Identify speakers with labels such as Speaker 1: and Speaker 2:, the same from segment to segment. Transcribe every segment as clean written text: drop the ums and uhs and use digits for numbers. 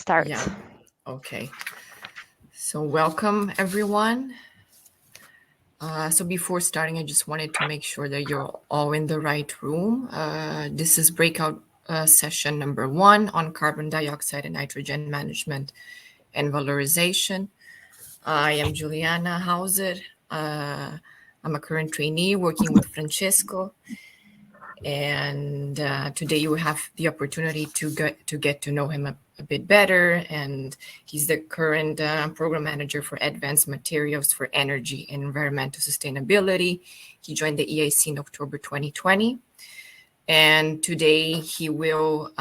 Speaker 1: Start.
Speaker 2: Yeah. Okay. So welcome everyone. So before starting, I just wanted to make sure that you're all in the right room. This is breakout session number 1 on carbon dioxide and nitrogen management and valorization. I am Juliana Hauser. I'm a current trainee working with Francesco. And today you have the opportunity to get to know him a bit better. And he's the current program manager for advanced materials for energy and environmental sustainability. He joined the EIC in October 2020. And today he will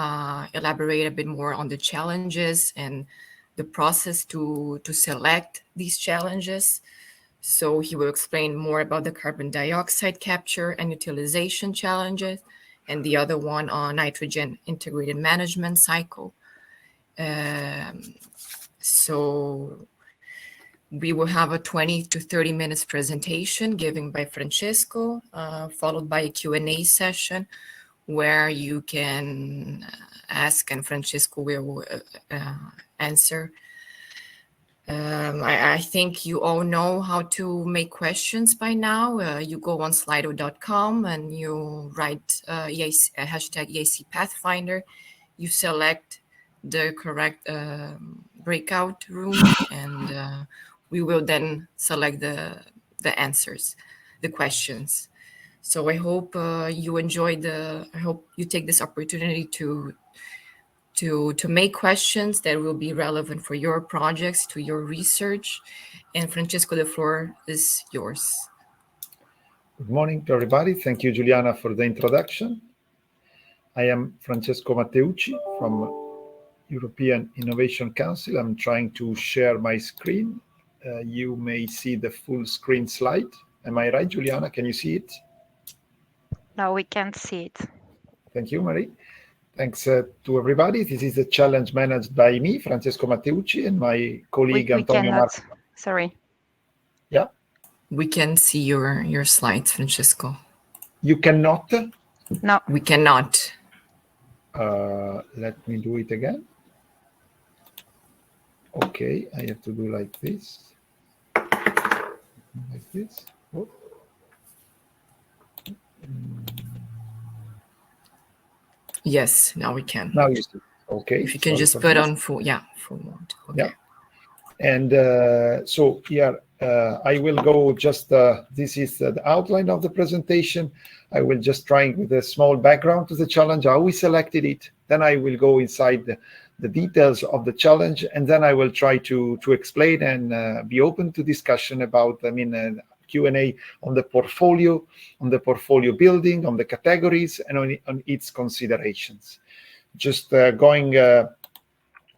Speaker 2: elaborate a bit more on the challenges and the process to select these challenges. So he will explain more about the carbon dioxide capture and utilization challenges, and the other one on nitrogen integrated management cycle. So we will have a 20 to 30 minutes presentation given by Francesco, followed by a Q&A session where you can ask and Francesco will answer. I think you all know how to make questions by now. You go on slido.com and you write hashtag EIC Pathfinder. You select the correct breakout room, and we will then select the answers, the questions. So I hope you enjoy I hope you take this opportunity to make questions that will be relevant for your projects, to your research. And Francesco, the floor is yours.
Speaker 3: Good morning to everybody. Thank you, Juliana, for the introduction. I am Francesco Metteucci from European Innovation Council. I'm trying to share my screen. You may see the full screen slide. Am I right, Juliana? Can you see it?
Speaker 1: No, we can't see it.
Speaker 3: Thank you, Marie. Thanks to everybody. This is a challenge managed by me, Francesco Metteucci, and my colleague Antonio Marco.
Speaker 1: Sorry.
Speaker 3: Yeah.
Speaker 2: We can see your slides, Francesco.
Speaker 3: You cannot?
Speaker 1: No.
Speaker 2: We cannot.
Speaker 3: Let me do it again. Okay, I have to do like this. Like this. Oh.
Speaker 2: Yes, now we can.
Speaker 3: Now you see. Okay.
Speaker 2: If you can just put on full mode. Okay.
Speaker 3: Yeah. And so here I will go just, this is the outline of the presentation. I will just try with a small background to the challenge, how we selected it. Then I will go inside the details of the challenge, and then I will try to explain and be open to discussion about, Q&A on the portfolio building, on the categories, and on its considerations. Just going a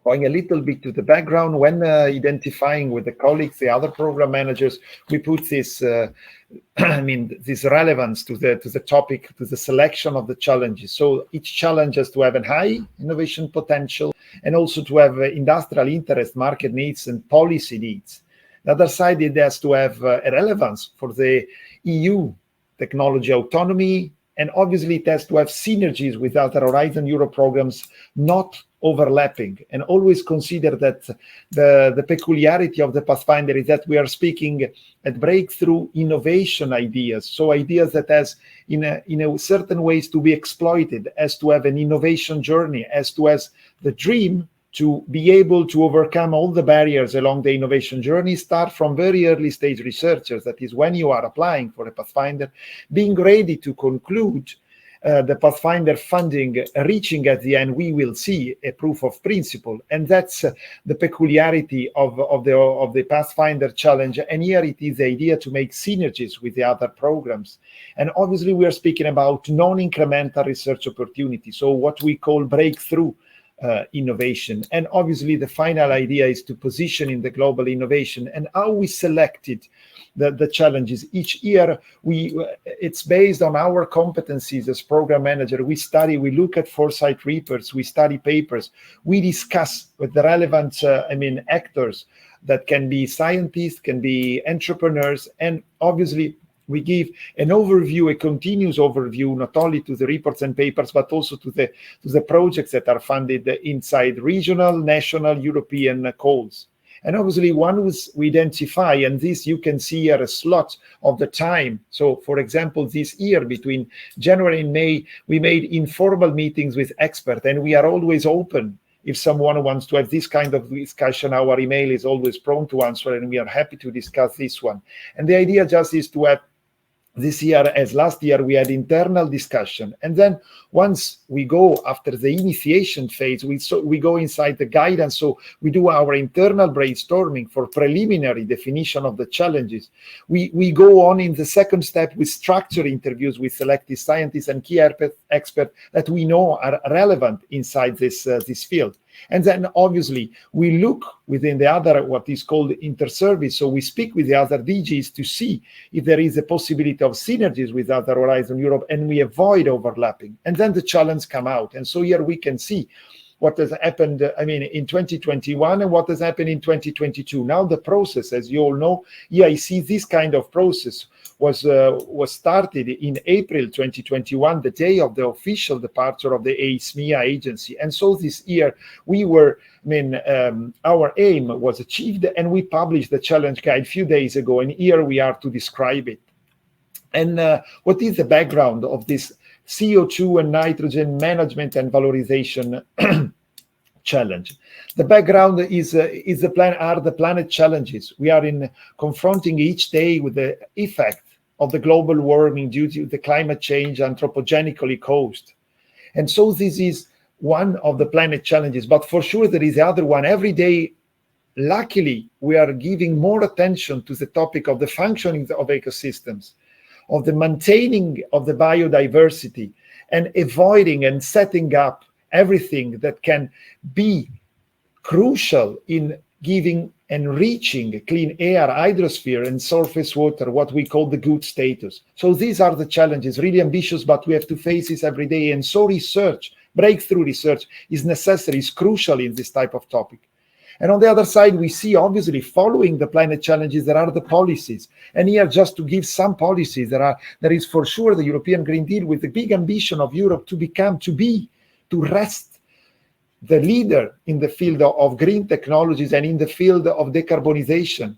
Speaker 3: little bit to the background, when identifying with the colleagues, the other program managers, we put this, this relevance to the topic, to the selection of the challenges. So each challenge has to have a high innovation potential and also to have industrial interest, market needs, and policy needs. The other side, it has to have a relevance for the EU technology autonomy, and obviously it has to have synergies with other Horizon Europe programs, not overlapping. And always consider that the peculiarity of the Pathfinder is that we are speaking at breakthrough innovation ideas. So ideas that has in a certain ways to be exploited, as to have an innovation journey, as to has the dream to be able to overcome all the barriers along the innovation journey, start from very early stage researchers, that is when you are applying for a Pathfinder, being ready to conclude the Pathfinder funding, reaching at the end, we will see a proof of principle. And that's the peculiarity of the Pathfinder challenge. And here it is the idea to make synergies with the other programs. And obviously we are speaking about non-incremental research opportunities, so what we call breakthrough innovation. And obviously the final idea is to position in the global innovation. And how we selected the challenges each year, it's based on our competencies as program manager. We look at foresight reports, we study papers, we discuss with the relevant actors that can be scientists, can be entrepreneurs, and obviously We give an overview, a continuous overview, not only to the reports and papers, but also to the projects that are funded inside regional, national, European calls. And obviously, once we identify, and this you can see here a slot of the time. So, for example, this year between January and May, we made informal meetings with experts, and we are always open. If someone wants to have this kind of discussion, our email is always prone to answer, and we are happy to discuss this one. And the idea just is to have this year, as last year, we had internal discussion. And then once we go after the initiation phase, we go inside the guidance. So we do our internal brainstorming for preliminary definition of the challenges. We go on in the second step with structured interviews with selected scientists and key experts that we know are relevant inside this field. And then obviously we look within the other, what is called inter-service. So we speak with the other DGs to see if there is a possibility of synergies with other Horizon Europe, and we avoid overlapping. And then the challenge come out. And so here we can see what has happened, in 2021 and what has happened in 2022. Now the process, as you all know, EIC, this kind of process was started in April 2021, the day of the official departure of the EISMEA agency. And so this year we were, our aim was achieved, and we published the challenge guide a few days ago, and here we are to describe it. And what is the background of this CO2 and nitrogen management and valorization challenge? The background is the planet challenges. We are confronting each day with the effect of the global warming due to the climate change anthropogenically caused. And so this is one of the planet challenges, but for sure there is the other one. Every day, luckily, we are giving more attention to the topic of the functioning of ecosystems, of the maintaining of the biodiversity, and avoiding and setting up everything that can be crucial in giving and reaching clean air, hydrosphere, and surface water, what we call the good status. So these are the challenges, really ambitious, but we have to face this every day. And so research, breakthrough research, is necessary, is crucial in this type of topic. And on the other side, we see, obviously, following the planet challenges, there are the policies. And here, just to give some policies, there is for sure the European Green Deal with the big ambition of Europe to rest the leader in the field of green technologies and in the field of decarbonization.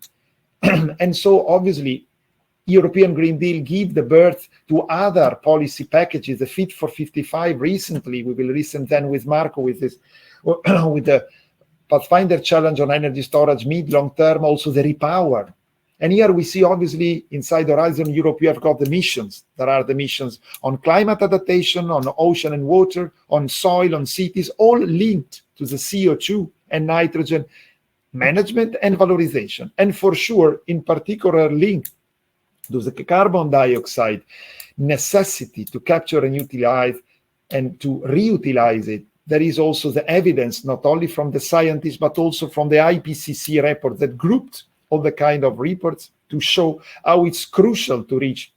Speaker 3: And so, obviously, European Green Deal give the birth to other policy packages, the Fit for 55 recently. We will listen then with Marco with the Pathfinder Challenge on energy storage mid-long term, also the Repower. And here we see, obviously, inside Horizon Europe, we have got the missions. There are the missions on climate adaptation, on ocean and water, on soil, on cities, all linked to the CO2 and nitrogen management and valorization. And for sure, in particular, linked to the carbon dioxide necessity to capture and utilize and to reutilize it. There is also the evidence, not only from the scientists, but also from the IPCC report that grouped all the kind of reports to show how it's crucial to reach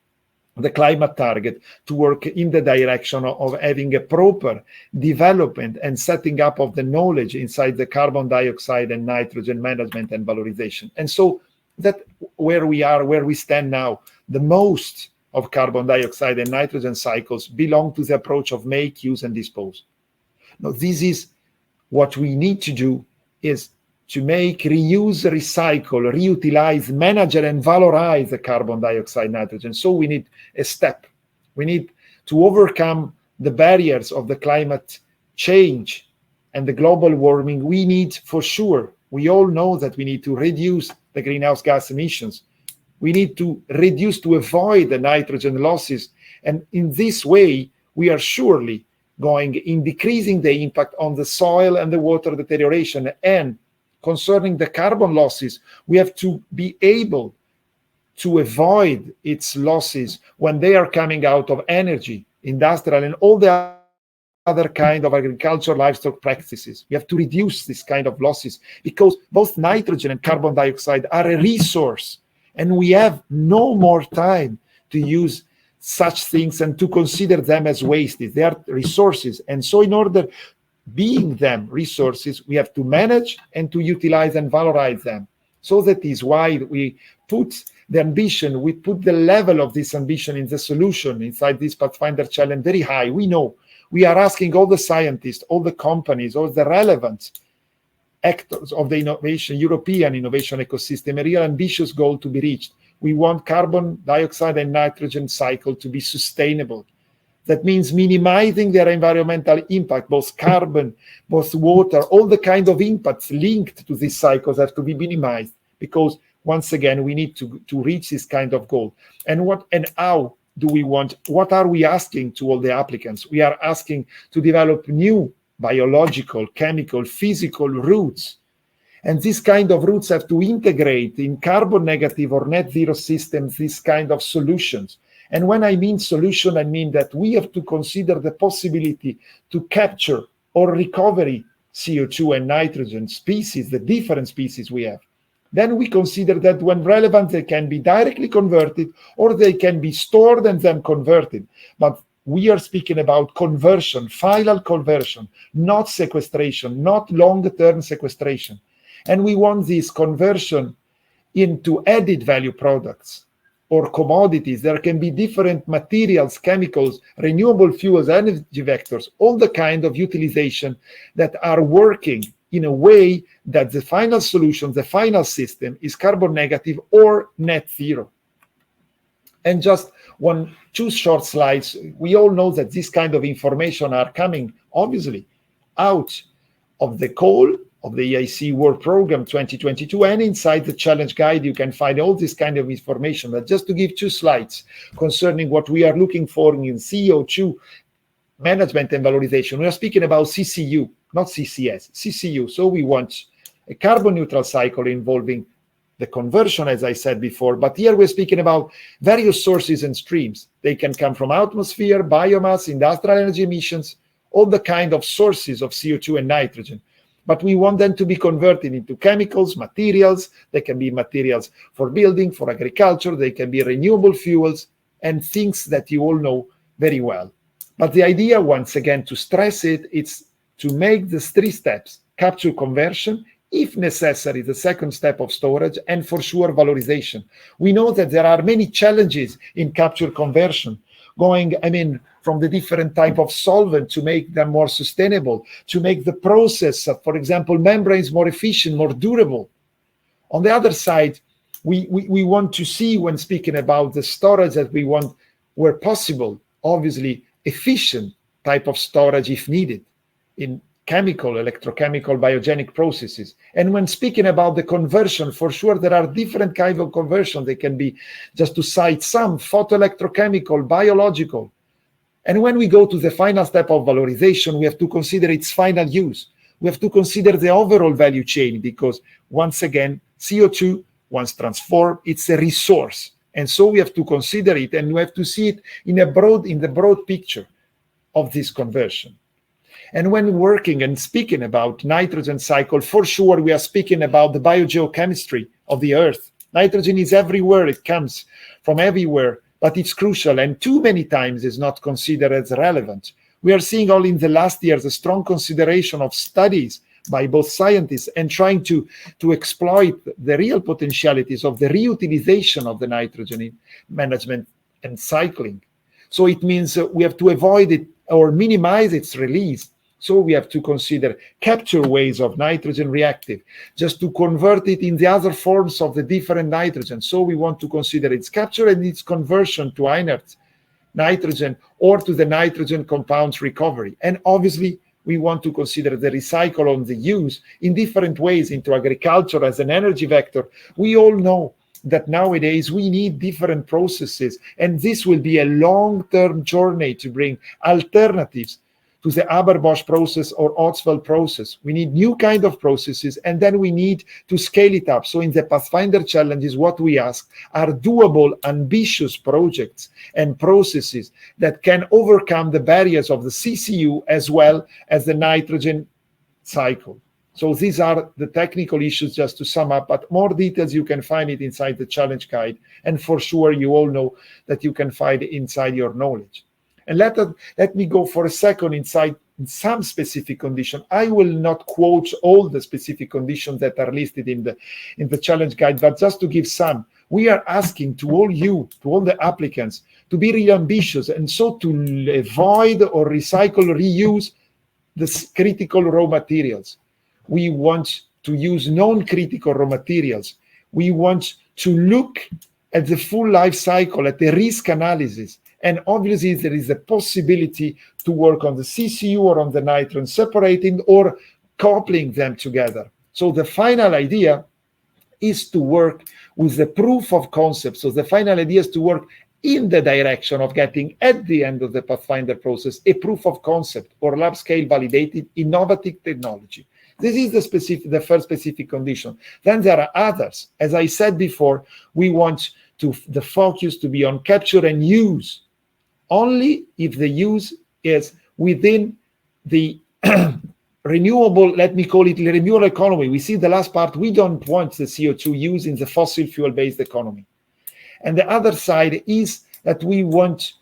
Speaker 3: the climate target, to work in the direction of having a proper development and setting up of the knowledge inside the carbon dioxide and nitrogen management and valorization. And so that where we stand now, the most of carbon dioxide and nitrogen cycles belong to the approach of make, use, and dispose. Now, this is what we need to do, is to make, reuse, recycle, reutilize, manage, and valorize the carbon dioxide, nitrogen. So we need a step. We need to overcome the barriers of the climate change and the global warming. We need, for sure, we all know that we need to reduce the greenhouse gas emissions. We need to reduce to avoid the nitrogen losses. And in this way, we are surely going in decreasing the impact on the soil and the water deterioration. And concerning the carbon losses, we have to be able to avoid its losses when they are coming out of energy, industrial, and all the other kind of agricultural livestock practices. We have to reduce this kind of losses because both nitrogen and carbon dioxide are a resource, and we have no more time to use such things and to consider them as wasted. They are resources. And so in order being them resources, we have to manage and to utilize and valorize them. So that is why we put the ambition, we put the level of this ambition in the solution inside this Pathfinder Challenge very high. We know we are asking all the scientists, all the companies, all the relevant actors of the European innovation ecosystem, a real ambitious goal to be reached. We want carbon dioxide and nitrogen cycle to be sustainable. That means minimizing their environmental impact, both carbon, both water, all the kind of impacts linked to these cycles have to be minimized, because once again, we need to reach this kind of goal. And what and how do we want, what are we asking to all the applicants? We are asking to develop new biological, chemical, physical routes. And these kind of routes have to integrate in carbon negative or net zero systems, these kind of solutions. And when I mean solution, I mean that we have to consider the possibility to capture or recovery CO2 and nitrogen species, the different species we have. Then we consider that when relevant, they can be directly converted or they can be stored and then converted. But we are speaking about conversion, final conversion, not sequestration, not long-term sequestration. And we want this conversion into added value products or commodities. There can be different materials, chemicals, renewable fuels, energy vectors, all the kind of utilization that are working in a way that the final solution, the final system is carbon negative or net zero. And just two short slides. We all know that this kind of information are coming, obviously, out of the call of the EIC World Program 2022, and inside the challenge guide, you can find all this kind of information. But just to give two slides concerning what we are looking for in CO2 management and valorization, we are speaking about CCU, not CCS, CCU. So we want a carbon neutral cycle involving the conversion, as I said before, but here we're speaking about various sources and streams. They can come from atmosphere, biomass, industrial energy emissions, all the kind of sources of CO2 and nitrogen. But we want them to be converted into chemicals, materials. They can be materials for building, for agriculture. They can be renewable fuels and things that you all know very well. But the idea, once again, to stress it, it's to make the three steps: capture, conversion, if necessary, the second step of storage, and for sure, valorization. We know that there are many challenges in capture conversion, from the different type of solvent to make them more sustainable, to make the process of, for example, membranes more efficient, more durable. On the other side, we want to see, when speaking about the storage, that we want, where possible, obviously, efficient type of storage if needed in chemical, electrochemical, biogenic processes. And when speaking about the conversion, for sure, there are different kinds of conversion. They can be, just to cite some, photoelectrochemical, biological. And when we go to the final step of valorization, we have to consider its final use. We have to consider the overall value chain, because once again, CO2, once transformed, it's a resource. And so we have to consider it, and we have to see it in the broad picture of this conversion. And when working and speaking about nitrogen cycle, for sure, we are speaking about the biogeochemistry of the earth. Nitrogen is everywhere. It comes from everywhere, but it's crucial, and too many times is not considered as relevant. We are seeing all in the last years a strong consideration of studies by both scientists and trying to exploit the real potentialities of the reutilization of the nitrogen in management and cycling. So it means we have to avoid it or minimize its release. So we have to consider capture ways of nitrogen reactive, just to convert it in the other forms of the different nitrogen. So we want to consider its capture and its conversion to inert nitrogen or to the nitrogen compounds recovery. And obviously, we want to consider the recycle on the use in different ways into agriculture as an energy vector. We all know that nowadays we need different processes, and this will be a long-term journey to bring alternatives to the Haber-Bosch process or Ostwald process. We need new kind of processes, and then we need to scale it up. So in the Pathfinder Challenges, what we ask are doable, ambitious projects and processes that can overcome the barriers of the CCU as well as the nitrogen cycle. So these are the technical issues, just to sum up, but more details you can find it inside the challenge guide. And for sure, you all know that you can find it inside your knowledge. And let me go for a second inside some specific condition. I will not quote all the specific conditions that are listed in the challenge guide, but just to give some. We are asking to all the applicants, to be really ambitious, and so to avoid or recycle, reuse the critical raw materials. We want to use non-critical raw materials. We want to look at the full life cycle, at the risk analysis. And obviously there is a possibility to work on the CCU or on the nitrogen, separating or coupling them together. So the final idea is to work with the proof of concept. So the final idea is to work in the direction of getting, at the end of the Pathfinder process, a proof of concept or lab scale validated innovative technology. This is the first specific condition. Then there are others. As I said before, we want the focus to be on capture and use, only if the use is within the renewable, let me call it renewable economy. We see the last part, we don't want the CO2 use in the fossil fuel-based economy. And the other side is that we want,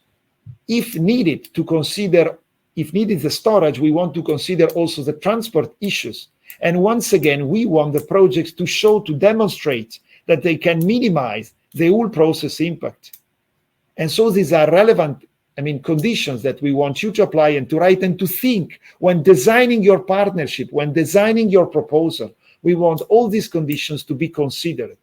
Speaker 3: if needed, to consider, if needed the storage, we want to consider also the transport issues. And once again, we want the projects to show, to demonstrate that they can minimize the whole process impact. And so these are relevant, conditions that we want you to apply and to write and to think when designing your partnership, when designing your proposal. We want all these conditions to be considered.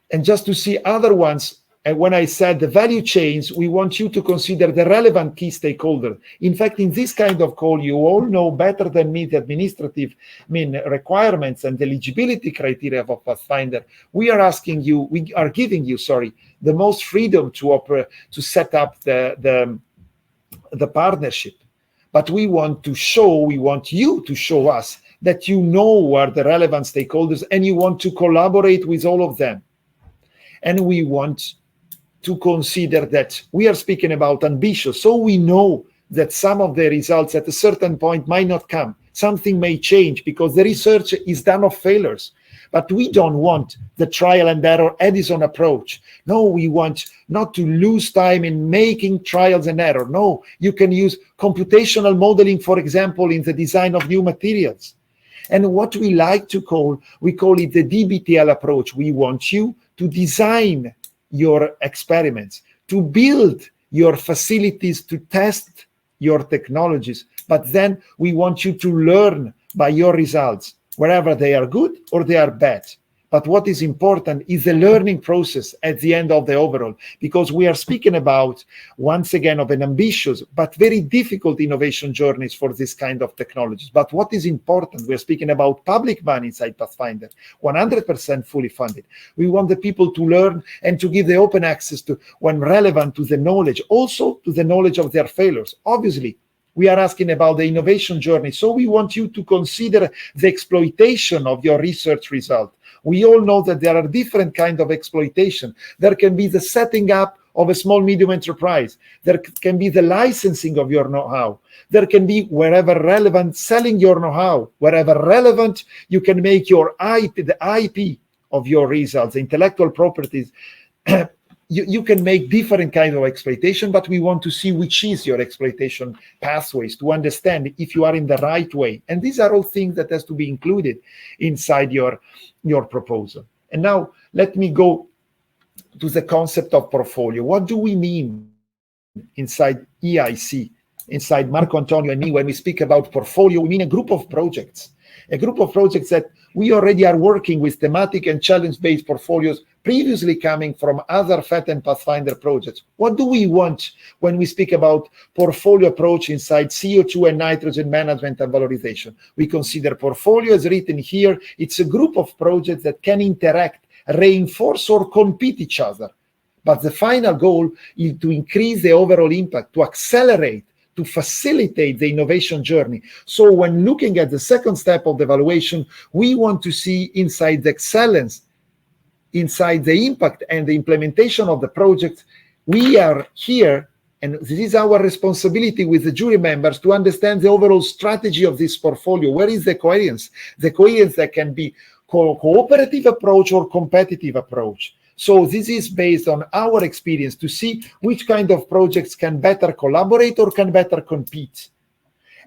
Speaker 3: And just to see other ones, and when I said the value chains, we want you to consider the relevant key stakeholder. In fact, in this kind of call, you all know better than me the administrative requirements and the eligibility criteria of Pathfinder. We are giving you, the most freedom to set up the partnership. But we want you to show us that you know who are the relevant stakeholders and you want to collaborate with all of them. And we want to consider that we are speaking about ambitious, so we know that some of the results at a certain point might not come. Something may change because the research is done of failures. But we don't want the trial and error Edison approach. No, we want not to lose time in making trials and error. No, you can use computational modeling, for example, in the design of new materials. And what we like to call, we call it the DBTL approach. We want you to design your experiments, to build your facilities, to test your technologies. But then we want you to learn by your results, wherever they are good or they are bad. But what is important is the learning process at the end of the overall, because we are speaking about, once again, of an ambitious but very difficult innovation journeys for this kind of technologies. But what is important, we're speaking about public money inside Pathfinder, 100% fully funded. We want the people to learn and to give the open access to, when relevant, to the knowledge, also to the knowledge of their failures. Obviously, we are asking about the innovation journey. So we want you to consider the exploitation of your research result. We all know that there are different kinds of exploitation. There can be the setting up of a small, medium enterprise. There can be the licensing of your know-how. There can be, wherever relevant, selling your know-how. Wherever relevant, you can make your IP, the IP of your results, the intellectual properties. You can make different kinds of exploitation, but we want to see which is your exploitation pathways to understand if you are in the right way. And these are all things that has to be included inside your proposal. And now let me go to the concept of portfolio. What do we mean inside EIC, inside Marco Antonio and me, when we speak about portfolio? We mean a group of projects that we already are working with thematic and challenge-based portfolios previously coming from other FET and Pathfinder projects. What do we want when we speak about portfolio approach inside CO2 and nitrogen management and valorization? We consider portfolio, as written here, it's a group of projects that can interact, reinforce or compete each other. But the final goal is to increase the overall impact, to accelerate, to facilitate the innovation journey. So when looking at the second step of the evaluation, we want to see inside the excellence, inside the impact and the implementation of the project. We are here, and this is our responsibility with the jury members, to understand the overall strategy of this portfolio. Where is the coherence? The coherence that can be cooperative approach or competitive approach. So this is based on our experience to see which kind of projects can better collaborate or can better compete.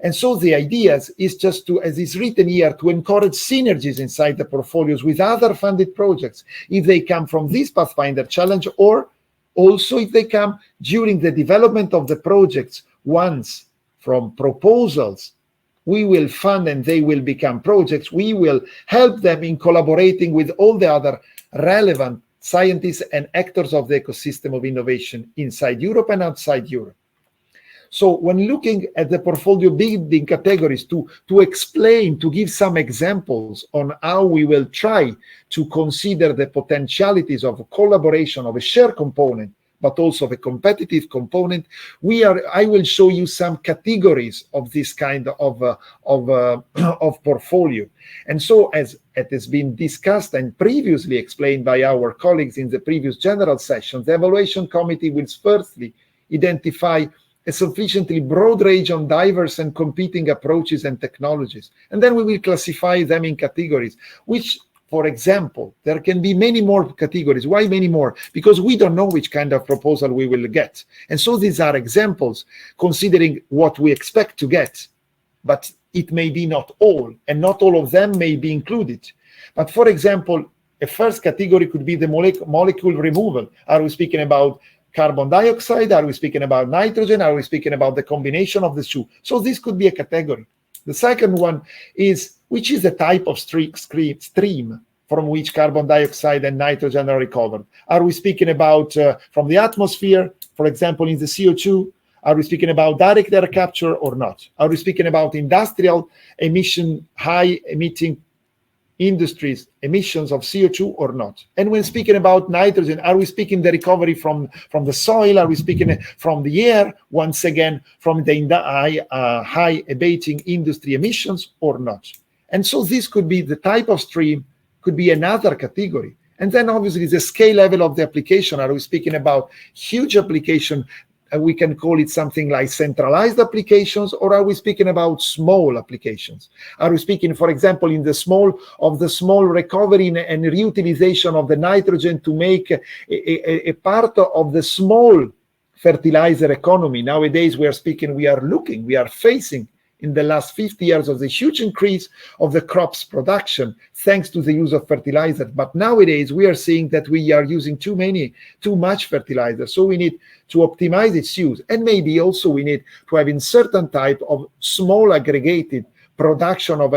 Speaker 3: And so the idea is just to, as is written here, to encourage synergies inside the portfolios with other funded projects, if they come from this Pathfinder Challenge, or also if they come during the development of the projects. Once from proposals we will fund and they will become projects, we will help them in collaborating with all the other relevant scientists and actors of the ecosystem of innovation inside Europe and outside Europe. So when looking at the portfolio building categories, to explain, to give some examples on how we will try to consider the potentialities of collaboration, of a shared component, but also of a competitive component, I will show you some categories of this kind of portfolio. And so, as it has been discussed and previously explained by our colleagues in the previous general session, the evaluation committee will firstly identify a sufficiently broad range of diverse and competing approaches and technologies. And then we will classify them in categories, which, for example, there can be many more categories. Why many more? Because we don't know which kind of proposal we will get. And so these are examples considering what we expect to get, but it may be not all, and not all of them may be included. But for example, a first category could be the molecule removal. Are we speaking about carbon dioxide? Are we speaking about nitrogen? Are we speaking about the combination of the two? So this could be a category. The second one is, which is the type of stream from which carbon dioxide and nitrogen are recovered? Are we speaking about from the atmosphere, for example, in the CO2? Are we speaking about direct air capture or not? Are we speaking about industrial emission, high emitting industries emissions of CO2 or not? And when speaking about nitrogen, are we speaking the recovery from the soil? Are we speaking from the air? Once again, from the high abating industry emissions or not? And so this could be the type of stream, could be another category. And then obviously the scale level of the application. Are we speaking about huge application? We can call it something like centralized applications, or are we speaking about small applications? Are we speaking, for example, in the small recovery and reutilization of the nitrogen to make a part of the small fertilizer economy? Nowadays, we are facing in the last 50 years of the huge increase of the crops production thanks to the use of fertilizer. But nowadays we are seeing that we are using too much fertilizer. So we need to optimize its use. And maybe also we need to have in certain type of small aggregated production of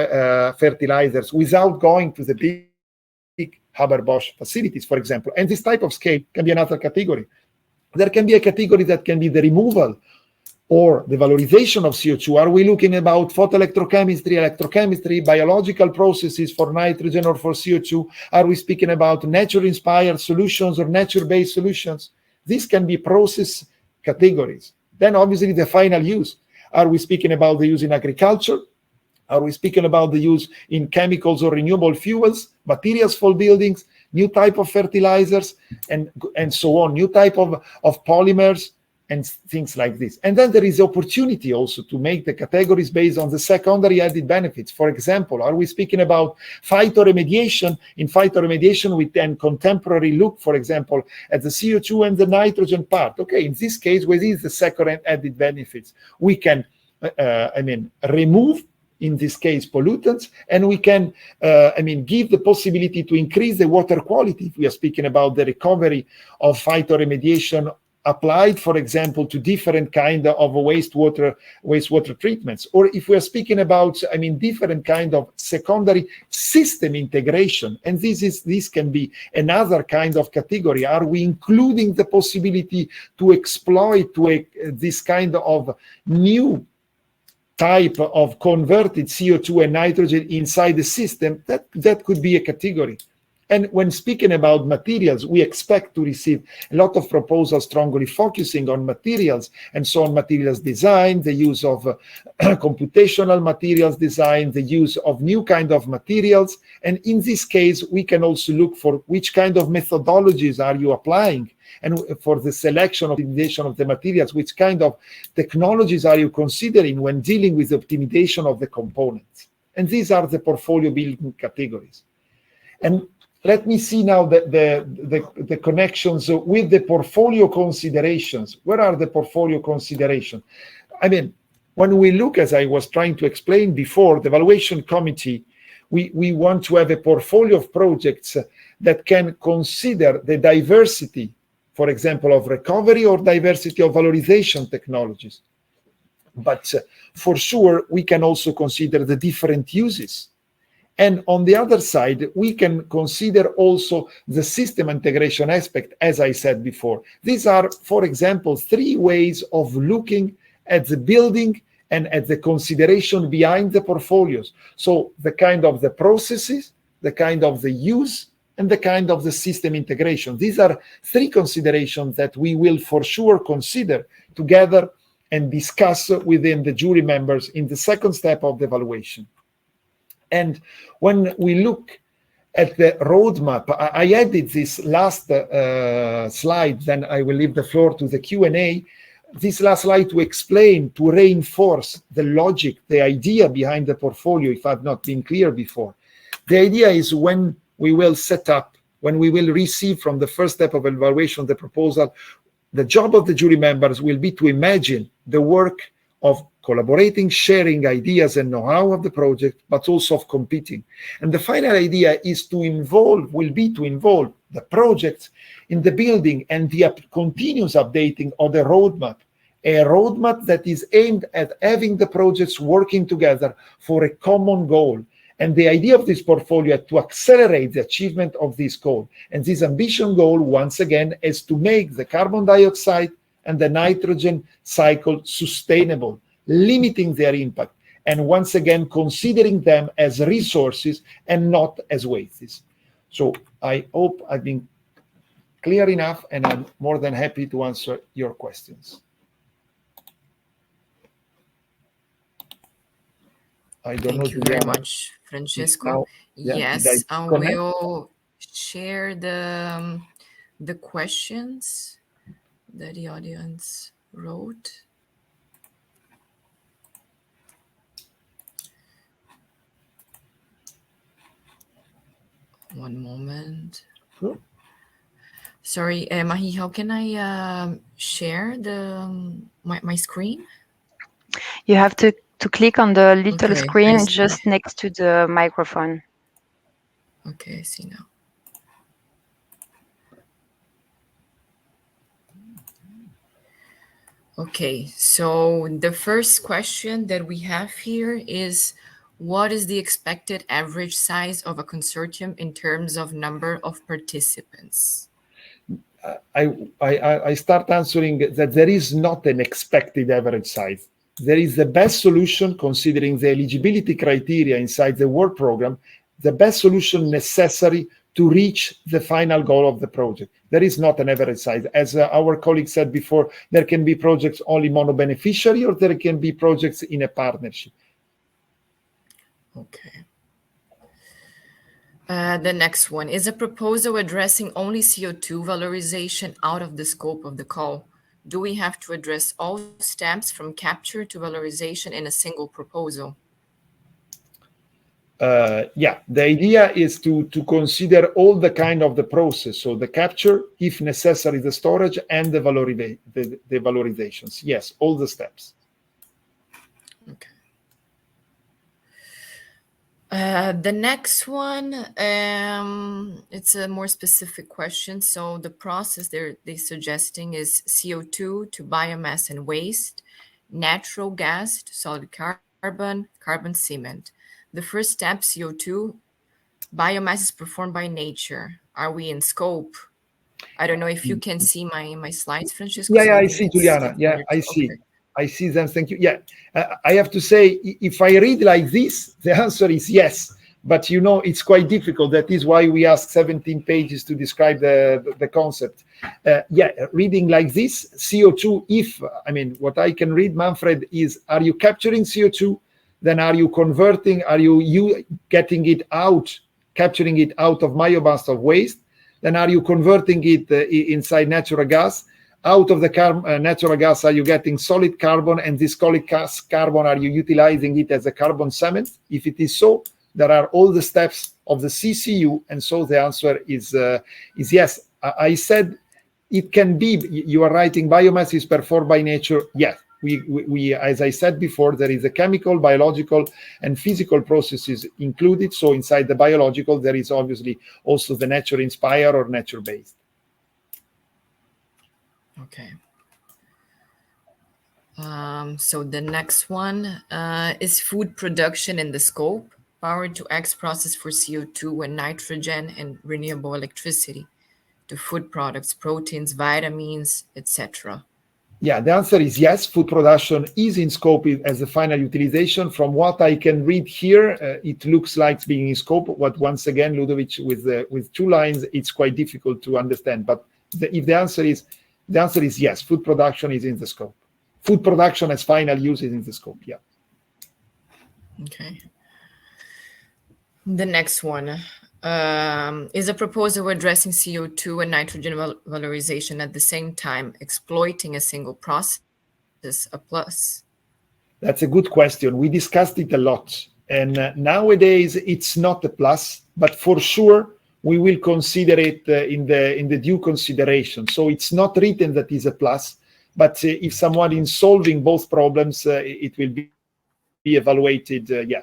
Speaker 3: fertilizers without going to the big Haber-Bosch facilities, for example. And this type of scale can be another category. There can be a category that can be the removal or the valorization of CO2. Are we looking about electrochemistry, biological processes for nitrogen or for CO2? Are we speaking about nature-inspired solutions or nature-based solutions? These can be process categories. Then obviously the final use. Are we speaking about the use in agriculture? Are we speaking about the use in chemicals or renewable fuels, materials for buildings, new type of fertilizers, and so on, new type of polymers, and things like this. And then there is opportunity also to make the categories based on the secondary added benefits. For example, are we speaking about phytoremediation? In phytoremediation, we then contemporary look, for example, at the CO2 and the nitrogen part. Okay, in this case, with the second added benefits, we can, remove, in this case, pollutants, and we can, give the possibility to increase the water quality. If we are speaking about the recovery of phytoremediation applied, for example, to different kind of wastewater treatments, or if we are speaking about, different kind of secondary system integration, and this can be another kind of category. Are we including the possibility to exploit this kind of new type of converted CO2 and nitrogen inside the system? That could be a category. And when speaking about materials, we expect to receive a lot of proposals strongly focusing on materials, and so on materials design, the use of computational materials design, the use of new kind of materials. And in this case, we can also look for which kind of methodologies are you applying, and for the selection, optimization of the materials, which kind of technologies are you considering when dealing with the optimization of the components. And these are the portfolio building categories. And let me see now the connections with the portfolio considerations. Where are the portfolio considerations? when we look, as I was trying to explain before, the evaluation committee, we want to have a portfolio of projects that can consider the diversity, for example, of recovery or diversity of valorization technologies. But for sure, we can also consider the different uses. And on the other side, we can consider also the system integration aspect, as I said before. These are, for example, 3 ways of looking at the building and at the consideration behind the portfolios. So the kind of the processes, the kind of the use, and the kind of the system integration. These are 3 considerations that we will for sure consider together and discuss within the jury members in the second step of the evaluation. And when we look at the roadmap, I added this last slide, then I will leave the floor to the Q&A. This last slide to explain, to reinforce the logic, the idea behind the portfolio, if I've not been clear before. The idea is when we will set up, when we will receive from the first step of evaluation the proposal, the job of the jury members will be to imagine the work of collaborating, sharing ideas and know-how of the project, but also of competing. And the final idea is to involve the project in the building and the continuous updating of the roadmap, a roadmap that is aimed at having the projects working together for a common goal. And the idea of this portfolio is to accelerate the achievement of this goal. And this ambition goal, once again, is to make the carbon dioxide and the nitrogen cycle sustainable, limiting their impact, and once again, considering them as resources and not as wastes. So I hope I've been clear enough, and I'm more than happy to answer your questions. I don't know.
Speaker 2: Thank you very much, Francesco.
Speaker 3: Now,
Speaker 2: yes, I will share the questions that the audience wrote. One moment.
Speaker 3: Sure.
Speaker 2: Sorry, Mahi, how can I share my screen?
Speaker 1: You have to click on the little
Speaker 2: Okay,
Speaker 1: screen just next to the microphone.
Speaker 2: Okay, I see now. Okay, so the first question that we have here is, what is the expected average size of a consortium in terms of number of participants?
Speaker 3: I start answering that there is not an expected average size. There is the best solution considering the eligibility criteria inside the work program, the best solution necessary to reach the final goal of the project. There is not an average size. As our colleague said before, there can be projects only mono-beneficiary, or there can be projects in a partnership.
Speaker 2: Okay. The next one, is a proposal addressing only CO2 valorization out of the scope of the call? Do we have to address all steps from capture to valorization in a single proposal?
Speaker 3: Yeah, the idea is to consider all the kind of the process. So the capture, if necessary, the storage, and the valorizations. Yes, all the steps.
Speaker 2: Okay. The next one, it's a more specific question. So the process they're suggesting is CO2 to biomass and waste, natural gas to solid carbon, carbon cement. The first step, CO2, biomass is performed by nature. Are we in scope? I don't know if you can see my slides, Francesco.
Speaker 3: Yeah, I see, Juliana. Yeah, I see. Okay. I see them. Thank you. Yeah, I have to say, if I read like this, the answer is yes. But you know, it's quite difficult. That is why we ask 17 pages to describe the concept. Yeah, reading like this, CO2, what I can read, Manfred, is, are you capturing CO2? Then are you converting, are you getting it out, capturing it out of biomass of waste? Then are you converting it inside natural gas? Out of the natural gas, are you getting solid carbon? And this solid carbon, are you utilizing it as a carbon cement? If it is so, there are all the steps of the CCU. And so the answer is yes. I said it can be, you are writing biomass is performed by nature. Yes, we, as I said before, there is a chemical, biological, and physical processes included. So inside the biological, there is obviously also the nature inspired or nature based.
Speaker 2: Okay. So the next one is food production in the scope, power to X process for CO2 and nitrogen and renewable electricity to food products, proteins, vitamins, etc.
Speaker 3: Yeah, the answer is yes. Food production is in scope as a final utilization. From what I can read here, it looks like it's being in scope. But once again, Ludovic, with 2 lines, it's quite difficult to understand. But if the answer is yes, food production is in the scope. Food production as final use is in the scope. Yeah.
Speaker 2: Okay. The next one is a proposal addressing CO2 and nitrogen valorization at the same time, exploiting a single process, a plus?
Speaker 3: That's a good question. We discussed it a lot. And nowadays, it's not a plus, but for sure, we will consider it in the due consideration. So it's not written that is a plus, but if someone is solving both problems, it will be evaluated.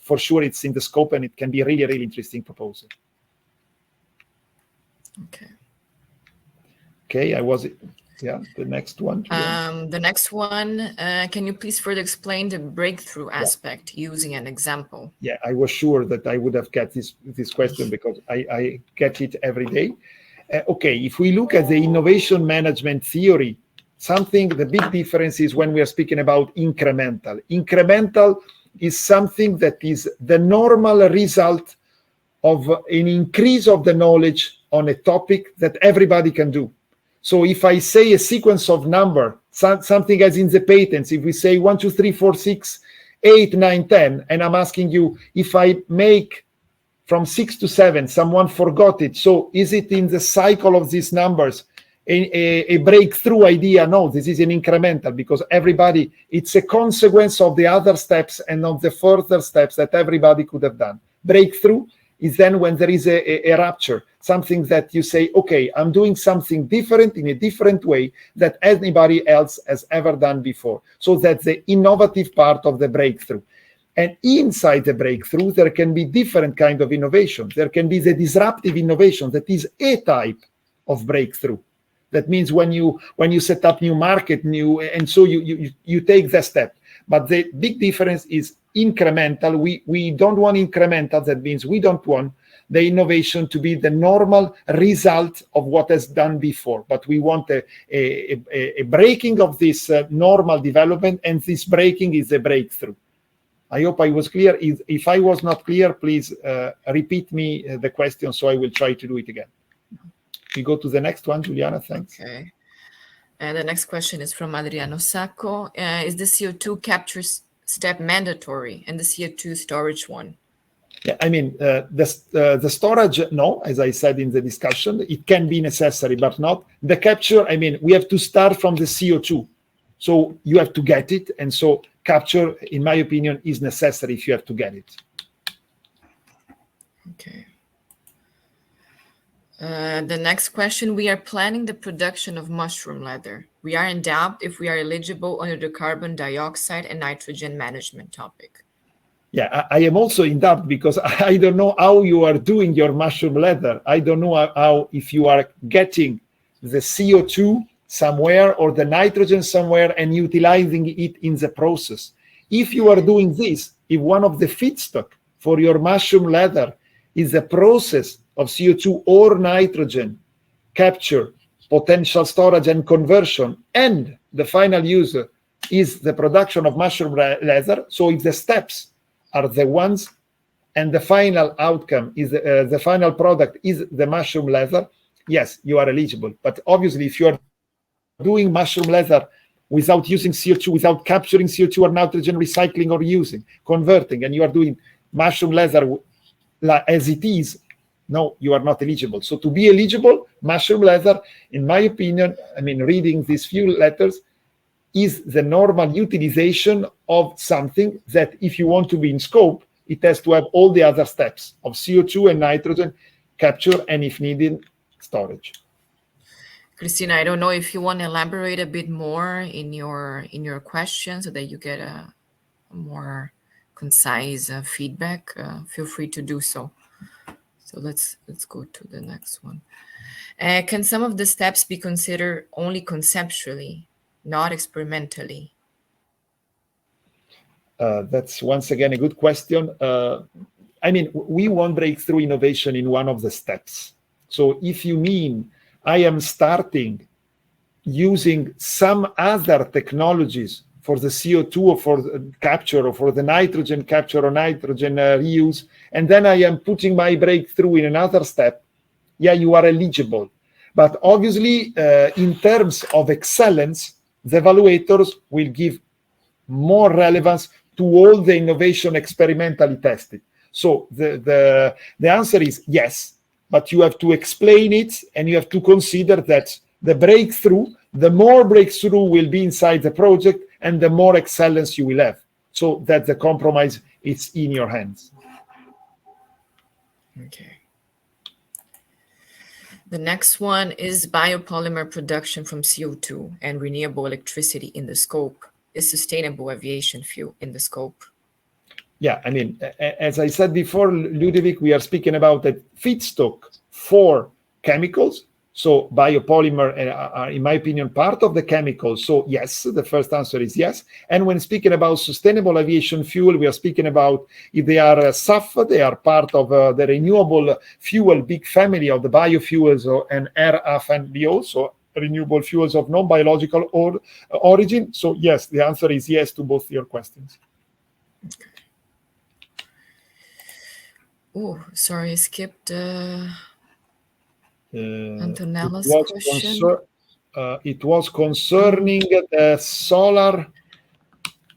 Speaker 3: For sure, it's in the scope, and it can be a really, really interesting proposal. Okay, the next one.
Speaker 2: The next one, can you please further explain the breakthrough aspect using an example?
Speaker 3: Yeah, I was sure that I would have get this question because I get it every day. Okay, if we look at the innovation management theory, the big difference is when we are speaking about incremental. Incremental is something that is the normal result of an increase of the knowledge on a topic that everybody can do. So if I say a sequence of number, something as in the patents, if we say 1, 2, 3, 4, 6, 8, 9, 10, and I'm asking you, if I make from 6 to 7, someone forgot it. So is it in the cycle of these numbers a breakthrough idea? No, this is an incremental because it's a consequence of the other steps and of the further steps that everybody could have done. Breakthrough is then when there is a rupture, something that you say, okay, I'm doing something different in a different way that anybody else has ever done before. So that's the innovative part of the breakthrough. And inside the breakthrough, there can be different kind of innovation. There can be the disruptive innovation that is a type of breakthrough. That means when you set up new market, and so you take the step. But the big difference is incremental. We don't want incremental. That means we don't want the innovation to be the normal result of what has done before. But we want a breaking of this normal development, and this breaking is a breakthrough. I hope I was clear. If I was not clear, please repeat me the question, so I will try to do it again. We go to the next one, Juliana, thanks.
Speaker 2: Okay. And the next question is from Adriano Sacco. Is the CO2 capture step mandatory and the CO2 storage one?
Speaker 3: Yeah, I mean, the storage, no, as I said in the discussion, it can be necessary, but not. The capture, I mean, we have to start from the CO2. So you have to get it. And so capture, in my opinion, is necessary if you have to get it.
Speaker 2: Okay. The next question, we are planning the production of mushroom leather. We are in doubt if we are eligible under the carbon dioxide and nitrogen management topic.
Speaker 3: Yeah, I am also in doubt because I don't know how you are doing your mushroom leather. I don't know how if you are getting the CO2 somewhere or the nitrogen somewhere and utilizing it in the process. If you are doing this, if one of the feedstock for your mushroom leather is the process of CO2 or nitrogen capture, potential storage and conversion, and the final user is the production of mushroom leather. So if the steps are the ones and the final outcome is the final product is the mushroom leather, yes, you are eligible. But obviously, if you are doing mushroom leather without using CO2, without capturing CO2 or nitrogen, recycling or using, converting, and you are doing mushroom leather as it is, no, you are not eligible. So to be eligible, mushroom leather, in my opinion, I mean, reading these few letters, is the normal utilization of something that if you want to be in scope, it has to have all the other steps of CO2 and nitrogen capture, and if needed, storage.
Speaker 2: Christina, I don't know if you want to elaborate a bit more in your question so that you get a more concise feedback. Feel free to do so. So let's go to the next one. Can some of the steps be considered only conceptually, not experimentally?
Speaker 3: That's once again a good question. I mean, we want breakthrough innovation in one of the steps. So if you mean I am starting using some other technologies for the CO2 or for the capture or for the nitrogen capture or nitrogen reuse, and then I am putting my breakthrough in another step, yeah, you are eligible. But obviously, in terms of excellence, the evaluators will give more relevance to all the innovation experimentally tested. So the answer is yes, but you have to explain it and you have to consider that the breakthrough, the more breakthrough will be inside the project and the more excellence you will have. So that the compromise is in your hands.
Speaker 2: Okay. The next one is biopolymer production from CO2 and renewable electricity in the scope. Is sustainable aviation fuel in the scope?
Speaker 3: Yeah, I mean, as I said before, Ludovic, we are speaking about a feedstock for chemicals. So biopolymer are, in my opinion, part of the chemicals. So yes, the first answer is yes. And when speaking about sustainable aviation fuel, we are speaking about if they are SAF, they are part of the renewable fuel big family of the biofuels and RFNBO, so renewable fuels of non-biological origin. So yes, the answer is yes to both your questions.
Speaker 2: Okay. Oh, sorry, I skipped Antonella's question.
Speaker 3: It was concerning the solar.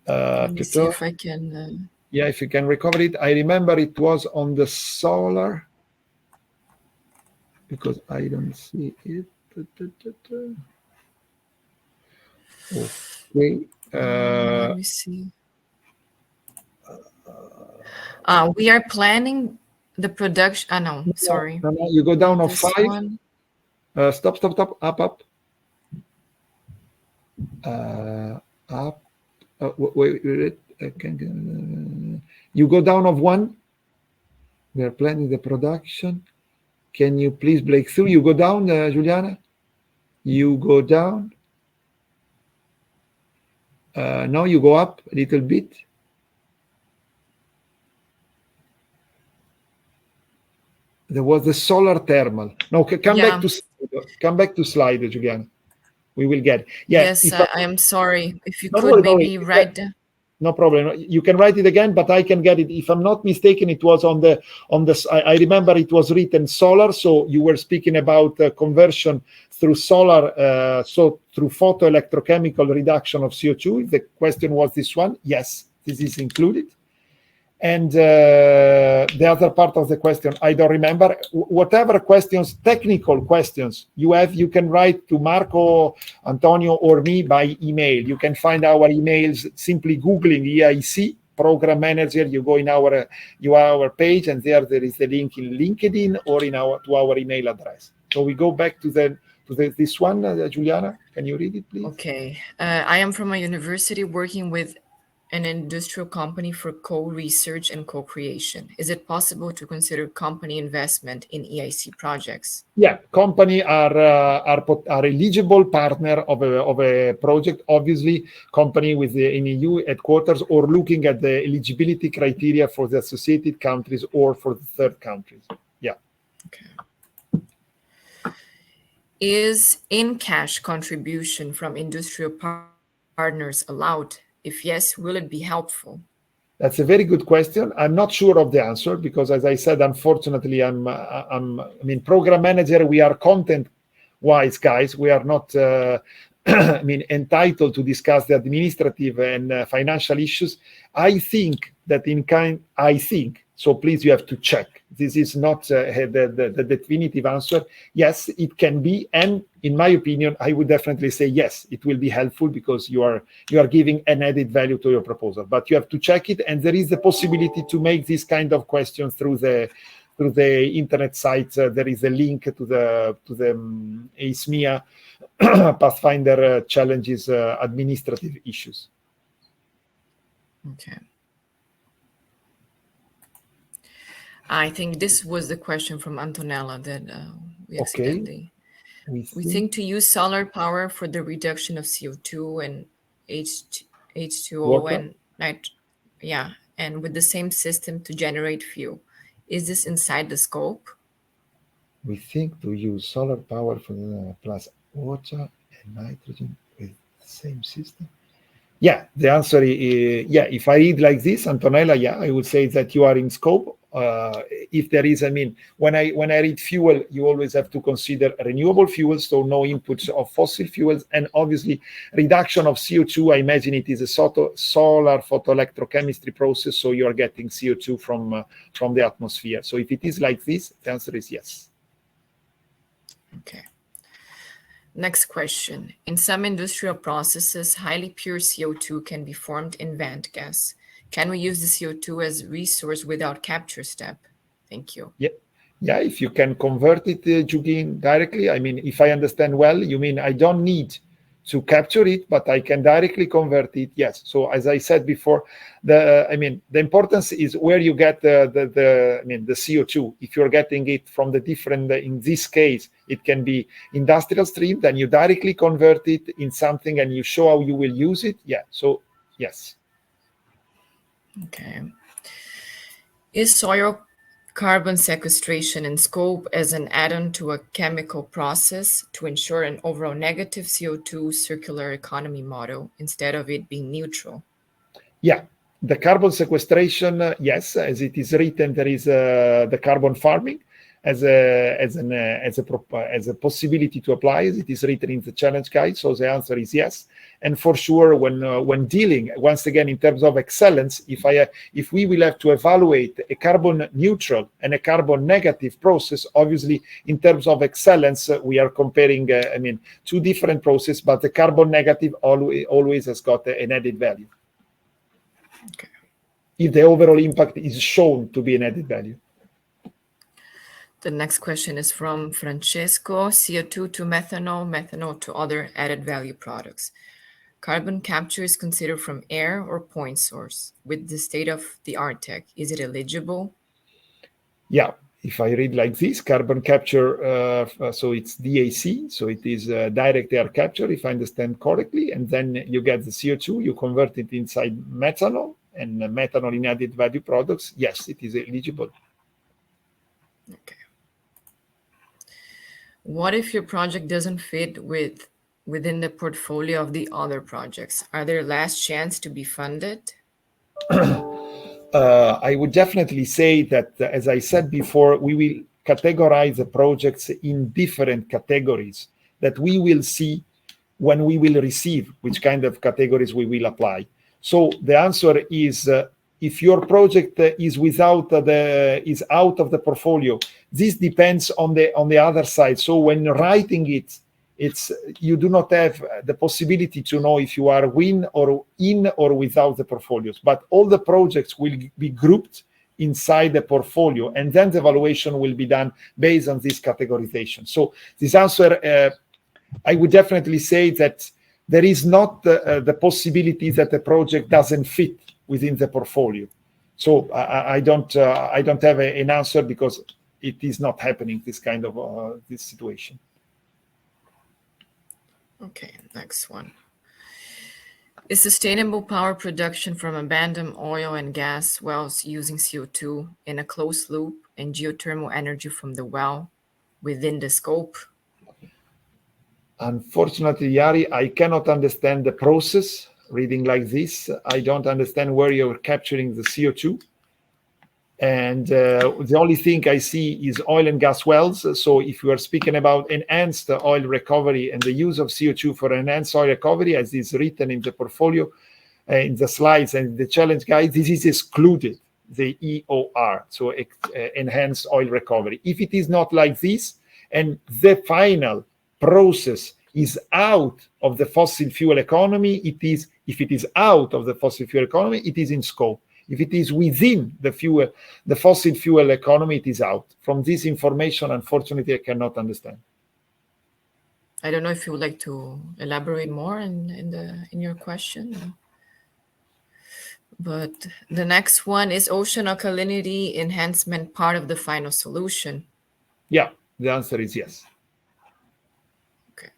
Speaker 2: Let me see if I can.
Speaker 3: Yeah, if you can recover it. I remember it was on the solar because I don't see it. Okay.
Speaker 2: Let me see. We are planning the production. No, sorry.
Speaker 3: No, you go down of 5. Stop. Up. Up. Wait. You go down of 1. We are planning the production. Can you please break through? You go down, Juliana. You go down. No, you go up a little bit. There was the solar thermal. No, come back to slide, Juliana. We will get.
Speaker 2: Yes, I am sorry. If you could maybe write down.
Speaker 3: No problem. You can write it again, but I can get it. If I'm not mistaken, it was on the. I remember it was written solar. So you were speaking about conversion through solar, so through photoelectrochemical reduction of CO2. The question was this one. Yes, this is included. And the other part of the question, I don't remember. Whatever questions, technical questions you have, you can write to Marco, Antonio, or me by email. You can find our emails simply Googling EIC Program Manager. You go in our page, and there is the link in LinkedIn or to our email address. So we go back to this one, Juliana. Can you read it, please?
Speaker 2: Okay. I am from a university working with an industrial company for co-research and co-creation. Is it possible to consider company investment in EIC projects?
Speaker 3: Yeah, company are eligible partner of a project. Obviously, company with the EU headquarters or looking at the eligibility criteria for the associated countries or for the third countries. Yeah.
Speaker 2: Okay. Is in-cash contribution from industrial partners allowed? If yes, will it be helpful?
Speaker 3: That's a very good question. I'm not sure of the answer because, as I said, unfortunately, program manager. We are content-wise guys. We are not, entitled to discuss the administrative and financial issues. I think that so. Please, you have to check. This is not the definitive answer. Yes, it can be, and in my opinion, I would definitely say yes. It will be helpful because you are giving an added value to your proposal. But you have to check it, and there is the possibility to make this kind of question through the through the internet site. There is a link to the EIC Pathfinder Challenges administrative issues.
Speaker 2: Okay. I think this was the question from Antonella that we accidentally. We think to use solar power for the reduction of CO2 and H2O
Speaker 3: Water?
Speaker 2: and with the same system to generate fuel. Is this inside the scope?
Speaker 3: We think to use solar power for the plus water and nitrogen with the same system. Yeah, the answer is yeah. If I read like this, Antonella, yeah, I would say that you are in scope. If there is, I mean, when I read fuel, you always have to consider renewable fuels, so no inputs of fossil fuels, and obviously reduction of CO2. I imagine it is a solar photoelectrochemistry process, so you are getting CO2 from the atmosphere. So if it is like this, the answer is yes.
Speaker 2: Okay. Next question. In some industrial processes, highly pure CO2 can be formed in vent gas. Can we use the CO2 as resource without capture step? Thank you.
Speaker 3: Yeah, if you can convert it, Jugin, directly. I mean, if I understand well, you mean I don't need to capture it, but I can directly convert it. Yes. So as I said before, the importance is where you get the CO2. If you're getting it from the different, in this case, it can be industrial stream, then you directly convert it in something and you show how you will use it. Yeah. So yes.
Speaker 2: Okay. Is soil carbon sequestration in scope as an add-on to a chemical process to ensure an overall negative CO2 circular economy model instead of it being neutral?
Speaker 3: Yeah, the carbon sequestration, yes, as it is written, there is the carbon farming as a possibility to apply, as it is written in the challenge guide. So the answer is yes. And for sure, when dealing, once again, in terms of excellence, if we will have to evaluate a carbon neutral and a carbon negative process, obviously, in terms of excellence, we are comparing, two different processes, but the carbon negative always has got an added value.
Speaker 2: Okay.
Speaker 3: If the overall impact is shown to be an added value.
Speaker 2: The next question is from Francesco. CO2 to methanol, methanol to other added value products. Carbon capture is considered from air or point source. With the state-of-the-art tech, is it eligible?
Speaker 3: Yeah, if I read like this, carbon capture, so it's DAC, so it is direct air capture, if I understand correctly, and then you get the CO2, you convert it inside methanol, and methanol in added value products, yes, it is eligible.
Speaker 2: Okay. What if your project doesn't fit within the portfolio of the other projects? Are there less chance to be funded?
Speaker 3: I would definitely say that, as I said before, we will categorize the projects in different categories that we will see when we will receive which kind of categories we will apply. So the answer is, if your project is out of the portfolio, this depends on the other side. So when writing it, you do not have the possibility to know if you are in or without the portfolios. But all the projects will be grouped inside the portfolio, and then the evaluation will be done based on this categorization. So this answer, I would definitely say that there is not the possibility that the project doesn't fit within the portfolio. So I don't have an answer because it is not happening, this kind of this situation.
Speaker 2: Okay, next one. Is sustainable power production from abandoned oil and gas wells using CO2 in a closed loop and geothermal energy from the well within the scope?
Speaker 3: Unfortunately, Yari, I cannot understand the process. Reading like this, I don't understand where you're capturing the CO2. And the only thing I see is oil and gas wells. So if you are speaking about enhanced oil recovery and the use of CO2 for enhanced oil recovery, as is written in the portfolio, in the slides and the challenge guide, this is excluded, the EOR, so enhanced oil recovery. If it is not like this, and the final process is out of the fossil fuel economy, if it is out of the fossil fuel economy, it is in scope. If it is within the fossil fuel economy, it is out. From this information, unfortunately, I cannot understand.
Speaker 2: I don't know if you would like to elaborate more in your question. But the next one, is ocean alkalinity enhancement part of the final solution?
Speaker 3: Yeah, the answer is yes.
Speaker 2: Okay.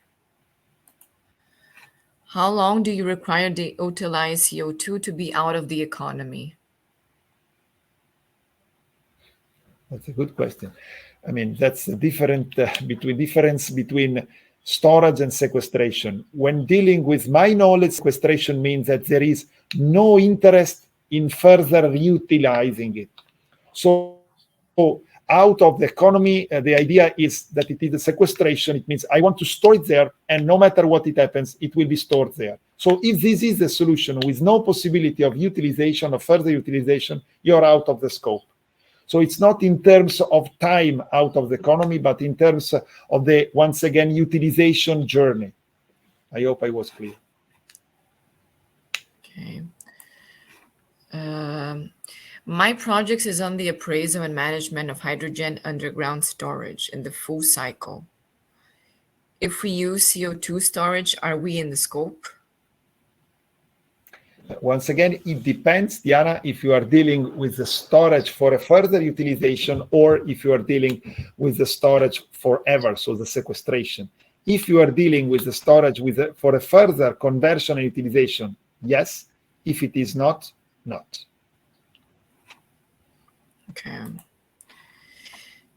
Speaker 2: How long do you require the utilized CO2 to be out of the economy?
Speaker 3: That's a good question. I mean, that's the difference between storage and sequestration. When dealing with my knowledge, sequestration means that there is no interest in further utilizing it. So out of the economy, the idea is that it is a sequestration. It means I want to store it there, and no matter what it happens, it will be stored there. So if this is the solution with no possibility of utilization or further utilization, you're out of the scope. So it's not in terms of time out of the economy, but in terms of the, once again, utilization journey. I hope I was clear.
Speaker 2: Okay. My project is on the appraisal and management of hydrogen underground storage in the full cycle. If we use CO2 storage, are we in the scope?
Speaker 3: Once again, it depends, Diana, if you are dealing with the storage for a further utilization or if you are dealing with the storage forever, so the sequestration. If you are dealing with the storage for a further conversion and utilization, yes. If it is not, not.
Speaker 2: Okay.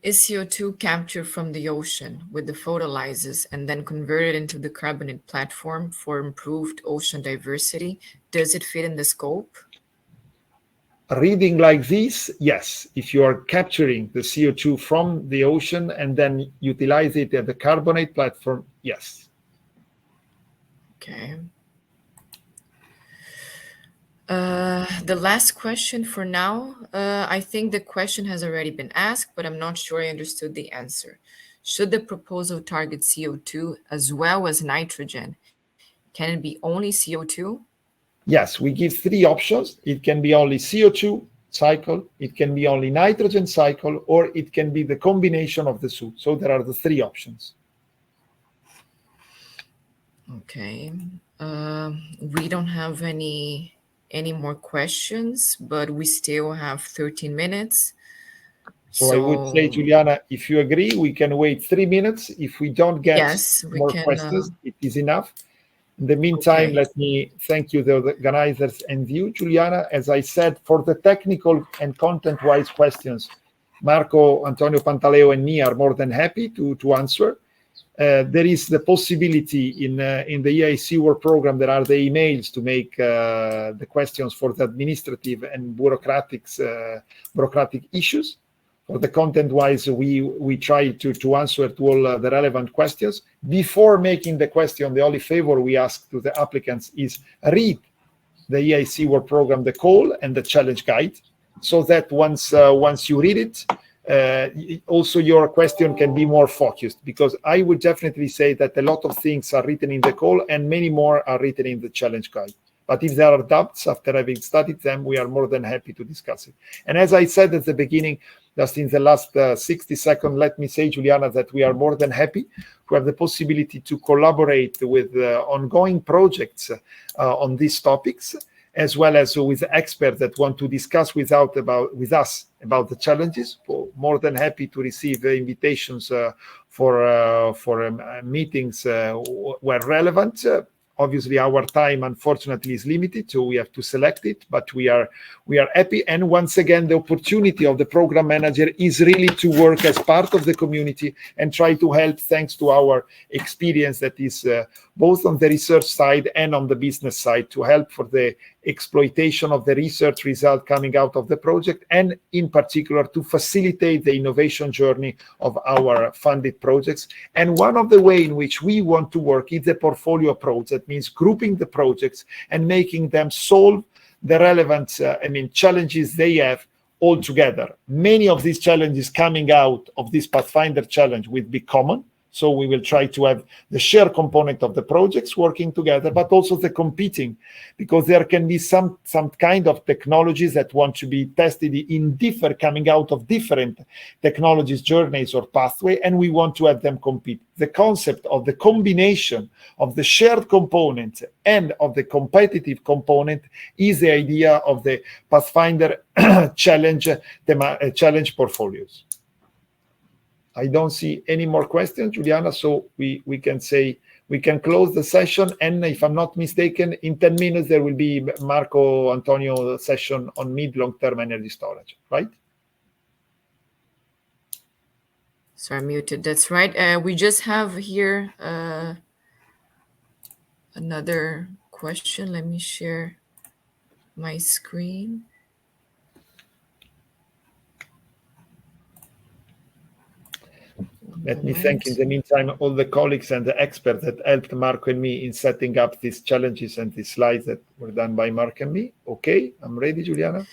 Speaker 2: Is CO2 captured from the ocean with the photolysis and then converted into the carbonate platform for improved ocean diversity? Does it fit in the scope?
Speaker 3: Reading like this, yes. If you are capturing the CO2 from the ocean and then utilize it at the carbonate platform, yes.
Speaker 2: Okay. The last question for now, I think the question has already been asked, but I'm not sure I understood the answer. Should the proposal target CO2 as well as nitrogen? Can it be only CO2?
Speaker 3: Yes, we give three options. It can be only CO2 cycle, it can be only nitrogen cycle, or it can be the combination of the two. So there are the three options.
Speaker 2: Okay. We don't have any more questions, but we still have 13 minutes.
Speaker 3: So I would say, Juliana, if you agree, we can wait 3 minutes. If we don't get more questions, it is enough. In the meantime, let me thank you, the organizers, and you, Juliana. As I said, for the technical and content-wise questions, Marco, Antonio Pantaleo, and me are more than happy to answer. There is the possibility in the EIC work program, there are the emails to make the questions for the administrative and bureaucratic issues. For the content-wise, we try to answer to all the relevant questions. Before making the question, the only favor we ask to the applicants is read the EIC work program, the call, and the challenge guide, so that once you read it, also your question can be more focused, because I would definitely say that a lot of things are written in the call and many more are written in the challenge guide. But if there are doubts after having studied them, we are more than happy to discuss it. And as I said at the beginning, just in the last 60 seconds, let me say, Juliana, that we are more than happy to have the possibility to collaborate with ongoing projects on these topics, as well as with experts that want to discuss with us about the challenges. More than happy to receive invitations for meetings where relevant. Obviously, our time, unfortunately, is limited, so we have to select it, but we are happy. And once again, the opportunity of the program manager is really to work as part of the community and try to help, thanks to our experience that is both on the research side and on the business side, to help for the exploitation of the research result coming out of the project, and in particular to facilitate the innovation journey of our funded projects. And one of the ways in which we want to work is the portfolio approach. That means grouping the projects and making them solve the relevant challenges they have all together. Many of these challenges coming out of this Pathfinder challenge will be common. So we will try to have the shared component of the projects working together, but also the competing, because there can be some kind of technologies that want to be tested in coming out of different technologies, journeys, or pathway, and we want to have them compete. The concept of the combination of the shared component and of the competitive component is the idea of the Pathfinder challenge portfolios. I don't see any more questions, Juliana, so we can say we can close the session. And if I'm not mistaken, in 10 minutes there will be Marco Antonio session on mid-long-term energy storage, right?
Speaker 2: Sorry, I'm muted. That's right. We just have here another question. Let me share my screen.
Speaker 3: Let me thank, in the meantime, all the colleagues and the experts that helped Marco and me in setting up these challenges and these slides that were done by Marco and me. Okay, I'm ready, Juliana.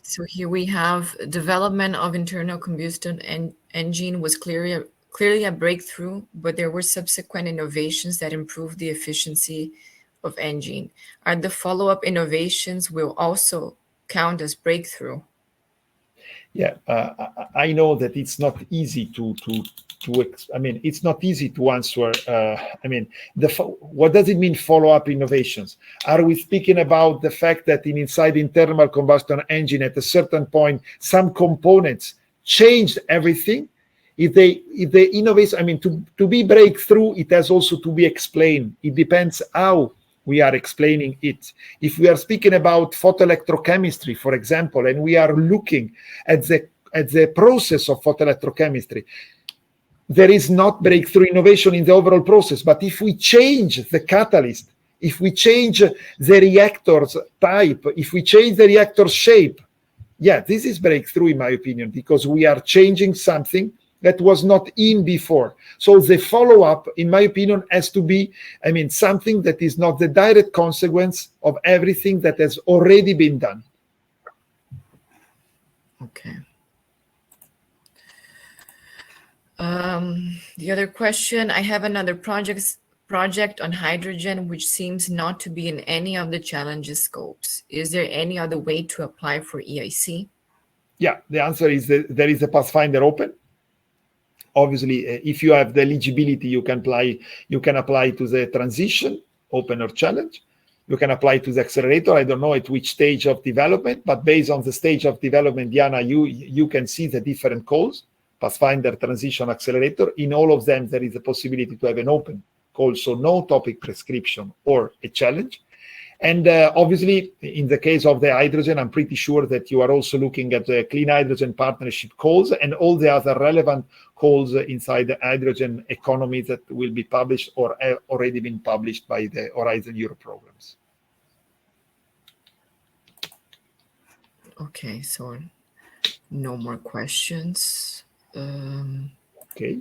Speaker 2: So here we have development of internal combustion engine was clearly a breakthrough, but there were subsequent innovations that improved the efficiency of engine. Are the follow-up innovations will also count as breakthrough?
Speaker 3: Yeah, I know that it's not easy it's not easy to answer. What does it mean follow-up innovations? Are we speaking about the fact that inside internal combustion engine at a certain point, some components changed everything? If they innovate, to be breakthrough, it has also to be explained. It depends how we are explaining it. If we are speaking about photoelectrochemistry, for example, and we are looking at the process of photoelectrochemistry, there is not breakthrough innovation in the overall process. But if we change the catalyst, if we change the reactor's type, if we change the reactor's shape, yeah, this is breakthrough in my opinion, because we are changing something that was not in before. So the follow-up, in my opinion, has to be, something that is not the direct consequence of everything that has already been done.
Speaker 2: Okay. The other question, I have another project on hydrogen, which seems not to be in any of the challenges scopes. Is there any other way to apply for EIC?
Speaker 3: Yeah, the answer is there is a Pathfinder open. Obviously, if you have the eligibility, you can apply to the transition, open or challenge. You can apply to the accelerator. I don't know at which stage of development, but based on the stage of development, Diana, you can see the different calls, Pathfinder, transition, accelerator. In all of them, there is a possibility to have an open call, so no topic prescription or a challenge. And obviously, in the case of the hydrogen, I'm pretty sure that you are also looking at the Clean Hydrogen Partnership calls and all the other relevant calls inside the hydrogen economy that will be published or have already been published by the Horizon Europe programs.
Speaker 2: Okay, so no more questions.
Speaker 3: Okay.